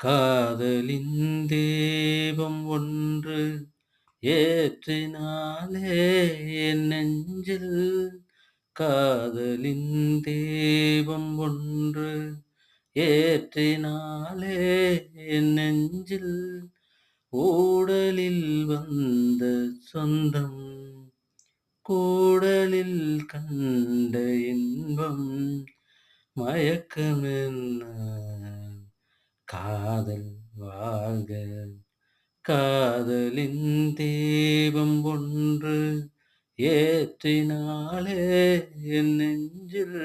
காதலின் தீபம் ஒன்று ஏற்றினாலே என் நெஞ்சில் காதலின் தீபம் ஒன்று ஏற்றினாலே என் நெஞ்சில் ஊடலில் வந்த சொந்தம் கூடலில் கண்ட இன்பம் மயக்கமென்ன காதல் வாழ்க காதலின் தீபம் ஒன்று ஏற்றினாலே என் நெஞ்சில்